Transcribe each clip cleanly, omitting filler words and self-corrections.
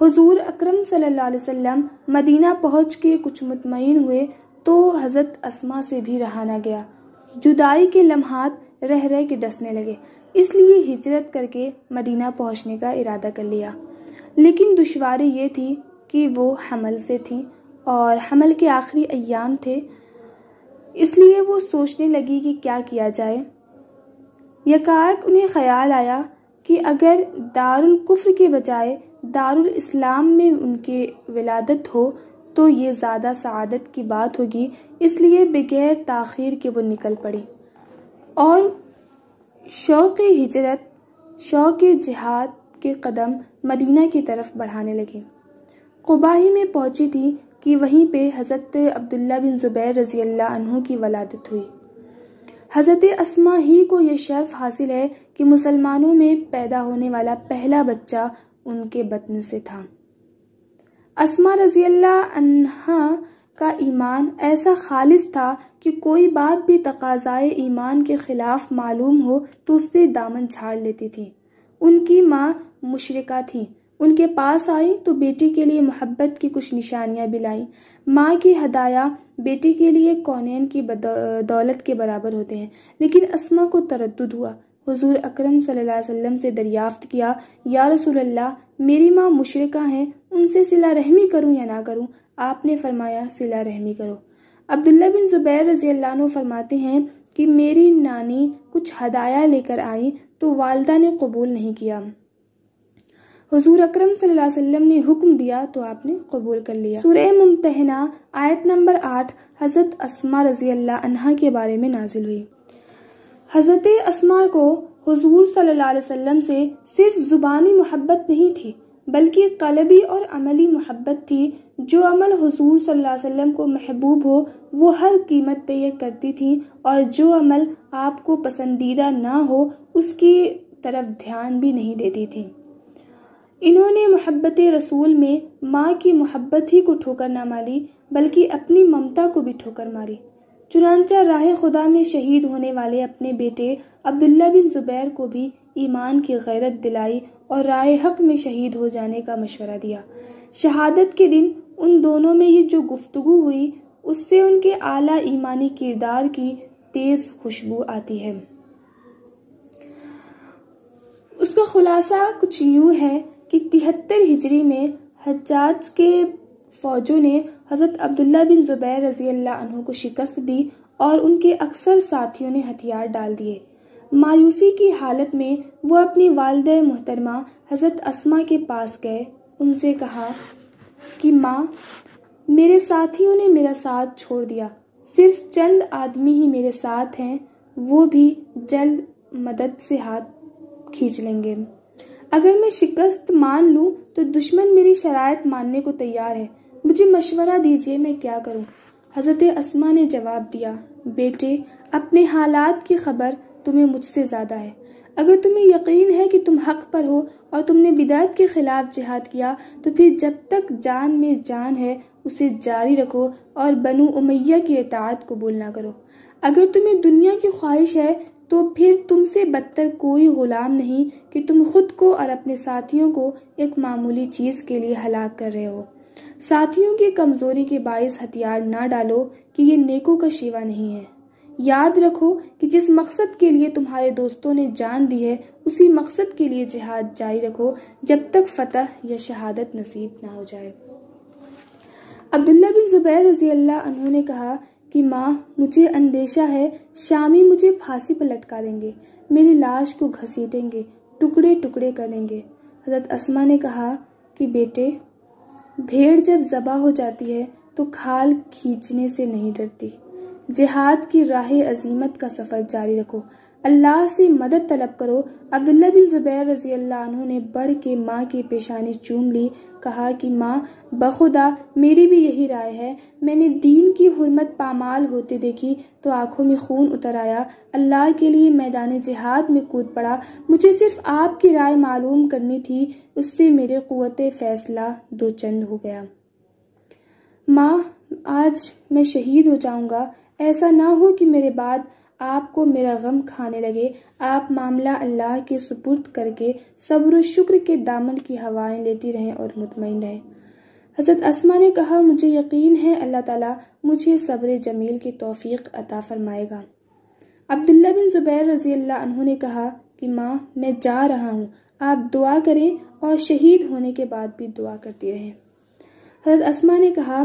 حضور اکرم صلی اللہ علیہ وسلم مدینہ پہنچ کے کچھ مطمئن ہوئے تو حضرت اسما سے بھی رہا نہ گیا۔ جدائی کے لمحات رہ رہ کے ڈسنے لگے، اس لیے ہجرت کر کے مدینہ پہنچنے کا ارادہ کر لیا۔ لیکن دشواری یہ تھی کہ وہ حمل سے تھی اور حمل کے آخری ایام تھے، اس لیے وہ سوچنے لگی کہ کیا کیا جائے۔ یکایک انہیں خیال آیا کہ اگر دارالکفر کے بجائے دارالاسلام میں ان کی ولادت ہو تو یہ زیادہ سعادت کی بات ہوگی، اس لیے بغیر تاخیر کے وہ نکل پڑی اور شوق ہجرت، شوق جہاد کے قدم مدینہ کی طرف بڑھانے لگی۔ قباء ہی میں پہنچی تھی کہ وہیں پہ حضرت عبداللہ بن زبیر رضی اللہ عنہ کی ولادت ہوئی۔ حضرت اسما ہی کو یہ شرف حاصل ہے کہ مسلمانوں میں پیدا ہونے والا پہلا بچہ ان کے بطن سے تھا۔ اسما رضی اللہ عنہا کا ایمان ایسا خالص تھا کہ کوئی بات بھی تقاضائے ایمان کے خلاف معلوم ہو تو اس سے دامن جھاڑ لیتی تھی۔ ان کی ماں مشرکہ تھی، ان کے پاس آئی تو بیٹی کے لیے محبت کی کچھ نشانیاں بھی لائیں۔ ماں کی ہدایہ بیٹی کے لیے کونین کی دولت کے برابر ہوتے ہیں، لیکن اسما کو تردد ہوا۔ حضور اکرم صلی اللہ علیہ وسلم سے دریافت کیا، یا رسول اللہ، میری ماں مشرکہ ہیں، ان سے صلہ رحمی کروں یا نہ کروں؟ آپ نے فرمایا صلہ رحمی کرو۔ عبداللہ بن زبیر رضی اللہ عنہ فرماتے ہیں کہ میری نانی کچھ ہدایہ لے کر آئی تو والدہ نے قبول نہیں کیا۔ حضور اکرم صلی اللہ علیہ وسلم نے حکم دیا تو آپ نے قبول کر لیا۔ سورہ ممتحنہ آیت نمبر 8 حضرت اسما رضی اللہ عنہا کے بارے میں نازل ہوئی۔ حضرت اسما کو حضور صلی اللہ علیہ وسلم سے صرف زبانی محبت نہیں تھی بلکہ قلبی اور عملی محبت تھی۔ جو عمل حضور صلی اللہ علیہ وسلم کو محبوب ہو وہ ہر قیمت پہ یہ کرتی تھیں، اور جو عمل آپ کو پسندیدہ نہ ہو اس کی طرف دھیان بھی نہیں دیتی تھیں۔ انہوں نے محبت رسول میں ماں کی محبت ہی کو ٹھوکر نہ ماری بلکہ اپنی ممتا کو بھی ٹھوکر ماری۔ چنانچہ راہ خدا میں شہید ہونے والے اپنے بیٹے عبداللہ بن زبیر کو بھی ایمان کی غیرت دلائی اور راہ حق میں شہید ہو جانے کا مشورہ دیا۔ شہادت کے دن ان دونوں میں یہ جو گفتگو ہوئی اس سے ان کے اعلیٰ ایمانی کردار کی تیز خوشبو آتی ہے۔ اس کا خلاصہ کچھ یوں ہے کہ 73 ہجری میں حجاج کے فوجوں نے حضرت عبداللہ بن زبیر رضی اللہ عنہ کو شکست دی اور ان کے اکثر ساتھیوں نے ہتھیار ڈال دیے۔ مایوسی کی حالت میں وہ اپنی والدہ محترمہ حضرت اسما کے پاس گئے، ان سے کہا کہ ماں، میرے ساتھیوں نے میرا ساتھ چھوڑ دیا، صرف چند آدمی ہی میرے ساتھ ہیں، وہ بھی جلد مدد سے ہاتھ کھینچ لیں گے۔ اگر میں شکست مان لوں تو دشمن میری شرائط ماننے کو تیار ہے، مجھے مشورہ دیجیے میں کیا کروں؟ حضرت اسما نے جواب دیا، بیٹے، اپنے حالات کی خبر تمہیں مجھ سے زیادہ ہے۔ اگر تمہیں یقین ہے کہ تم حق پر ہو اور تم نے بدعت کے خلاف جہاد کیا تو پھر جب تک جان میں جان ہے اسے جاری رکھو اور بنو امیہ کی اطاعت قبول نہ کرو۔ اگر تمہیں دنیا کی خواہش ہے تو پھر تم سے بدتر کوئی غلام نہیں کہ تم خود کو اور اپنے ساتھیوں کو ایک معمولی چیز کے لیے ہلاک کر رہے ہو۔ ساتھیوں کی کمزوری کے باعث ہتھیار نہ ڈالو کہ یہ نیکوں کا شیوا نہیں ہے۔ یاد رکھو کہ جس مقصد کے لیے تمہارے دوستوں نے جان دی ہے اسی مقصد کے لیے جہاد جاری رکھو جب تک فتح یا شہادت نصیب نہ ہو جائے۔ عبداللہ بن زبیر رضی اللہ عنہ نے کہا کہ ماں، مجھے اندیشہ ہے شامی مجھے پھانسی پر لٹکا دیں گے، میری لاش کو گھسیٹیں گے، ٹکڑے ٹکڑے کر دیں گے۔ حضرت اسما نے کہا کہ بیٹے، بھیڑ جب ذبح ہو جاتی ہے تو کھال کھینچنے سے نہیں ڈرتی۔ جہاد کی راہ عظیمت کا سفر جاری رکھو، اللہ سے مدد طلب کرو۔ عبداللہ بن زبیر رضی اللہ عنہ نے بڑھ کے ماں کی پیشانی چوم لی، کہا کہ ماں، بخدا میری بھی یہی رائے ہے۔ میں نے دین کی حرمت پامال ہوتے دیکھی تو آنکھوں میں خون اتر آیا، اللہ کے لیے میدان جہاد میں کود پڑا۔ مجھے صرف آپ کی رائے معلوم کرنی تھی، اس سے میرے قوت فیصلہ دو چند ہو گیا۔ ماں، آج میں شہید ہو جاؤں گا، ایسا نہ ہو کہ میرے بعد آپ کو میرا غم کھانے لگے، آپ معاملہ اللہ کے سپرد کر کے صبر و شکر کے دامن کی ہوائیں لیتی رہیں اور مطمئن رہیں۔ حضرت اسما نے کہا، مجھے یقین ہے اللہ تعالیٰ مجھے صبر جمیل کی توفیق عطا فرمائے گا۔ عبداللہ بن زبیر رضی اللہ عنہ نے کہا کہ ماں، میں جا رہا ہوں، آپ دعا کریں اور شہید ہونے کے بعد بھی دعا کرتی رہیں۔ حضرت اسما نے کہا،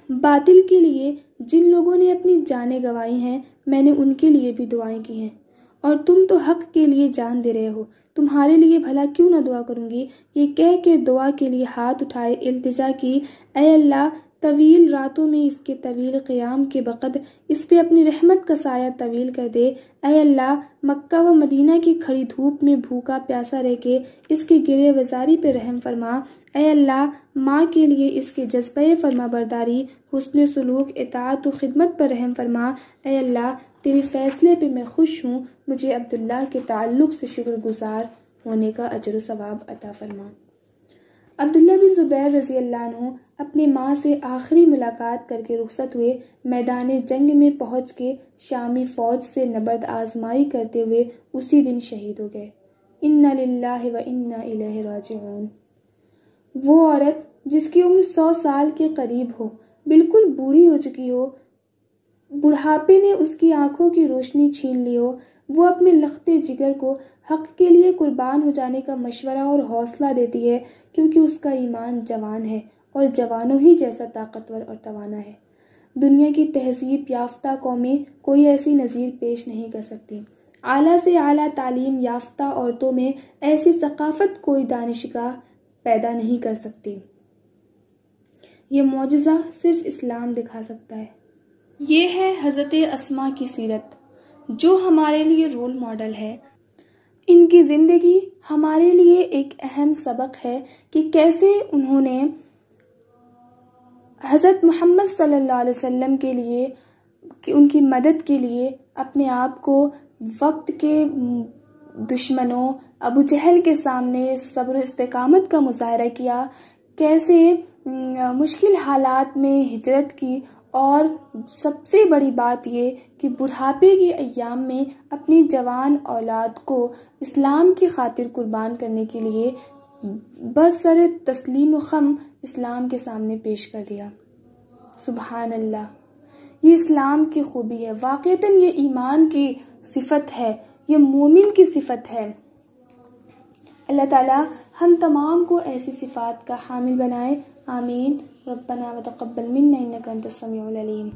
باطل کے لیے جن لوگوں نے اپنی جانیں گنوائی ہیں، میں نے ان کے لیے بھی دعائیں کی ہیں، اور تم تو حق کے لیے جان دے رہے ہو، تمہارے لیے بھلا کیوں نہ دعا کروں گی؟ یہ کہہ کے دعا کے لیے ہاتھ اٹھائے، التجا کی، اے اللہ، طویل راتوں میں اس کے طویل قیام کے وقت اس پہ اپنی رحمت کا سایہ طویل کر دے۔ اے اللہ، مکہ و مدینہ کی کھڑی دھوپ میں بھوکا پیاسا رہ کے اس کے گرے وزاری پہ رحم فرما۔ اے اللہ، ماں کے لیے اس کے جذبہ فرما برداری، حسن سلوک، اطاعت و خدمت پر رحم فرما۔ اے اللہ، تیرے فیصلے پہ میں خوش ہوں، مجھے عبداللہ کے تعلق سے شکر گزار ہونے کا اجر و ثواب عطا فرما۔ عبداللہ بن زبیر رضی اللہ عنہ اپنی ماں سے آخری ملاقات کر کے رخصت ہوئے، میدان جنگ میں پہنچ کے شامی فوج سے نبرد آزمائی کرتے ہوئے اسی دن شہید ہو گئے۔ انا للہ و انا الیہ راجعون۔ وہ عورت جس کی عمر 100 سال کے قریب ہو، بالکل بوڑھی ہو چکی ہو، بڑھاپے نے اس کی آنکھوں کی روشنی چھین لی ہو، وہ اپنے لختے جگر کو حق کے لیے قربان ہو جانے کا مشورہ اور حوصلہ دیتی ہے، کیونکہ اس کا ایمان جوان ہے اور جوانوں ہی جیسا طاقتور اور توانا ہے۔ دنیا کی تہذیب یافتہ قومیں کوئی ایسی نظیر پیش نہیں کر سکتی۔ اعلیٰ سے اعلیٰ تعلیم یافتہ عورتوں میں ایسی ثقافت کوئی دانشگاہ پیدا نہیں کر سکتی۔ یہ معجزہ صرف اسلام دکھا سکتا ہے۔ یہ ہے حضرت اسما کی سیرت، جو ہمارے لیے رول ماڈل ہے۔ ان کی زندگی ہمارے لیے ایک اہم سبق ہے کہ کیسے انہوں نے حضرت محمد صلی اللہ علیہ وسلم کے لیے، کہ ان کی مدد کے لیے اپنے آپ کو وقت کے دشمنوں ابو جہل کے سامنے صبر و استقامت کا مظاہرہ کیا، کیسے مشکل حالات میں ہجرت کی، اور سب سے بڑی بات یہ کہ بڑھاپے کے ایام میں اپنی جوان اولاد کو اسلام کی خاطر قربان کرنے کے لیے بسر تسلیم و خم اسلام کے سامنے پیش کر دیا۔ سبحان اللہ، یہ اسلام کی خوبی ہے، واقعتاً یہ ایمان کی صفت ہے، یہ مومن کی صفت ہے۔ اللہ تعالیٰ ہم تمام کو ایسی صفات کا حامل بنائے، آمین۔ ربنا وتقبل منا انک انت السمیع العلیم۔